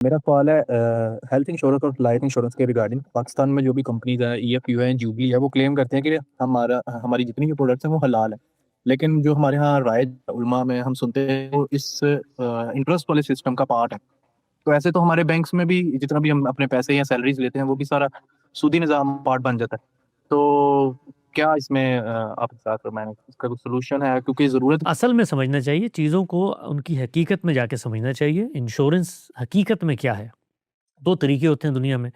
میرا سوال ہے ہیلتھ انشورنس اور لائف انشورنس کے ریگارڈنگ پاکستان میں جو بھی کمپنیز ہیں ای ایف یو ہے جوبلی ہے وہ کلیم کرتے ہیں کہ ہماری جتنی بھی پروڈکٹس ہیں وہ حلال ہیں، لیکن جو ہمارے ہاں رائج علماء میں ہم سنتے ہیں وہ اس انٹرسٹ والے سسٹم کا پارٹ ہے. تو ایسے تو ہمارے بینکس میں بھی جتنا بھی ہم اپنے پیسے یا سیلریز لیتے ہیں وہ بھی سارا سودی نظام پارٹ بن جاتا ہے. تو کیا اس میں آپ کے ساتھ میں اس کا کوئی سولوشن ہے کیونکہ ضرورت اصل میں سمجھنا چاہیے چیزوں کو، ان کی حقیقت میں جا کے سمجھنا چاہیے. انشورنس حقیقت میں کیا ہے؟ دو طریقے ہوتے ہیں دنیا میں.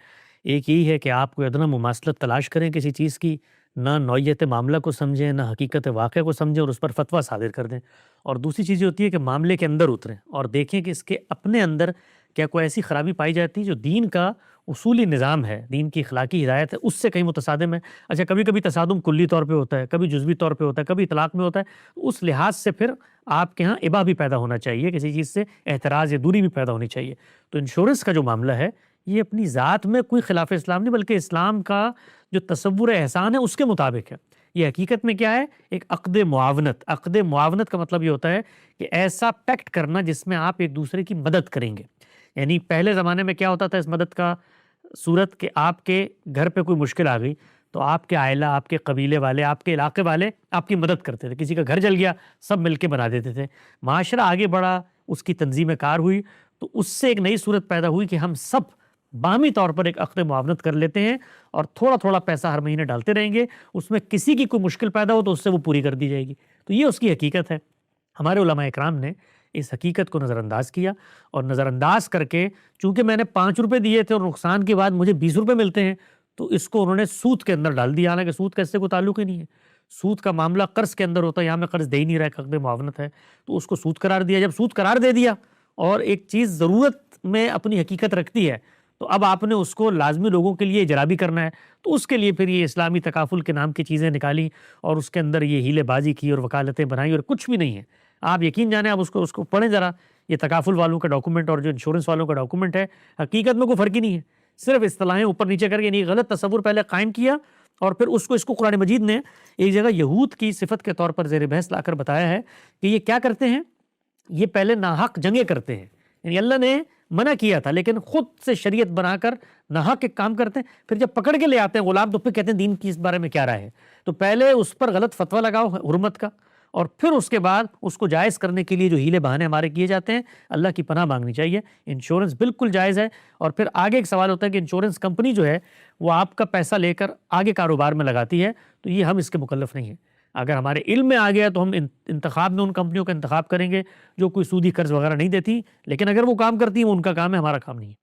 ایک یہی ہے کہ آپ کوئی ادنا مماثلت تلاش کریں کسی چیز کی، نہ نوعیت معاملہ کو سمجھیں، نہ حقیقت واقعہ کو سمجھیں اور اس پر فتویٰ صادر کر دیں. اور دوسری چیز یہ ہوتی ہے کہ معاملے کے اندر اتریں اور دیکھیں کہ اس کے اپنے اندر کیا کوئی ایسی خرابی پائی جاتی ہے جو دین کا اصولی نظام ہے، دین کی اخلاقی ہدایت ہے، اس سے کہیں متصادم ہے. اچھا، کبھی کبھی تصادم کلی طور پہ ہوتا ہے، کبھی جزوی طور پہ ہوتا ہے، کبھی اطلاق میں ہوتا ہے. اس لحاظ سے پھر آپ کے ہاں ابا بھی پیدا ہونا چاہیے، کسی چیز سے احتراز یا دوری بھی پیدا ہونی چاہیے. تو انشورنس کا جو معاملہ ہے یہ اپنی ذات میں کوئی خلاف اسلام نہیں، بلکہ اسلام کا جو تصور احسان ہے اس کے مطابق ہے. یہ حقیقت میں کیا ہے؟ ایک عقد معاونت. عقد معاونت کا مطلب یہ ہوتا ہے کہ ایسا پیکٹ کرنا جس میں آپ ایک دوسرے کی مدد کریں گے. یعنی پہلے زمانے میں کیا ہوتا تھا اس مدد کا صورت کہ آپ کے گھر پہ کوئی مشکل آ گئی تو آپ کے عائلہ، آپ کے قبیلے والے، آپ کے علاقے والے آپ کی مدد کرتے تھے. کسی کا گھر جل گیا سب مل کے بنا دیتے تھے. معاشرہ آگے بڑھا، اس کی تنظیم کار ہوئی تو اس سے ایک نئی صورت پیدا ہوئی کہ ہم سب باہمی طور پر ایک عقد معاونت کر لیتے ہیں اور تھوڑا تھوڑا پیسہ ہر مہینے ڈالتے رہیں گے. اس میں کسی کی کوئی مشکل پیدا ہو تو اس سے وہ پوری کر دی جائے گی. تو یہ اس کی حقیقت ہے. ہمارے علماء اکرام نے اس حقیقت کو نظر انداز کیا اور نظر انداز کر کے، چونکہ میں نے 5 روپے دیے تھے اور نقصان کے بعد مجھے 20 روپے ملتے ہیں، تو اس کو انہوں نے سود کے اندر ڈال دیا. حالانکہ سود کا اس سے کوئی تعلق ہی نہیں ہے. سود کا معاملہ قرض کے اندر ہوتا ہے، یہاں میں قرض دے ہی نہیں رہا، عقد معاونت ہے تو اس کو سود قرار دیا. جب سود قرار دے دیا اور ایک چیز ضرورت میں اپنی حقیقت رکھتی ہے تو اب آپ نے اس کو لازمی لوگوں کے لیے اجرا بھی کرنا ہے. تو اس کے لیے پھر یہ اسلامی تکافل کے نام کی چیزیں نکالی اور اس کے اندر یہ ہیلے بازی کی اور وکالتیں بنائی اور کچھ بھی نہیں ہے. آپ یقین جانیں، آپ اس کو پڑھیں ذرا، یہ تکافل والوں کا ڈاکومنٹ اور جو انشورنس والوں کا ڈاکومنٹ ہے، حقیقت میں کوئی فرق ہی نہیں ہے. صرف اصطلاحیں اوپر نیچے کر کے یعنی غلط تصور پہلے قائم کیا اور پھر اس کو قرآن مجید نے ایک جگہ یہود کی صفت کے طور پر زیر بحث لا کر بتایا ہے کہ یہ کیا کرتے ہیں. یہ پہلے ناحق جنگیں کرتے ہیں. یعنی اللہ نے منع کیا تھا لیکن خود سے شریعت بنا کر ناحق ایک کام کرتے ہیں. پھر جب پکڑ کے لے آتے ہیں غلام تو پھر کہتے ہیں دین کی اس بارے میں کیا رائے ہے. تو پہلے اس پر غلط فتویٰ لگاؤ حرمت کا اور پھر اس کے بعد اس کو جائز کرنے کے لیے جو ہیلے بہانے ہمارے کیے جاتے ہیں، اللہ کی پناہ مانگنی چاہیے. انشورنس بالکل جائز ہے. اور پھر آگے ایک سوال ہوتا ہے کہ انشورنس کمپنی جو ہے وہ آپ کا پیسہ لے کر آگے کاروبار میں لگاتی ہے، تو یہ ہم اس کے مکلف نہیں ہیں. اگر ہمارے علم میں آ گیا تو ہم انتخاب میں ان کمپنیوں کا انتخاب کریں گے جو کوئی سودی قرض وغیرہ نہیں دیتی، لیکن اگر وہ کام کرتی ہیں وہ ان کا کام ہے، ہمارا کام نہیں ہے.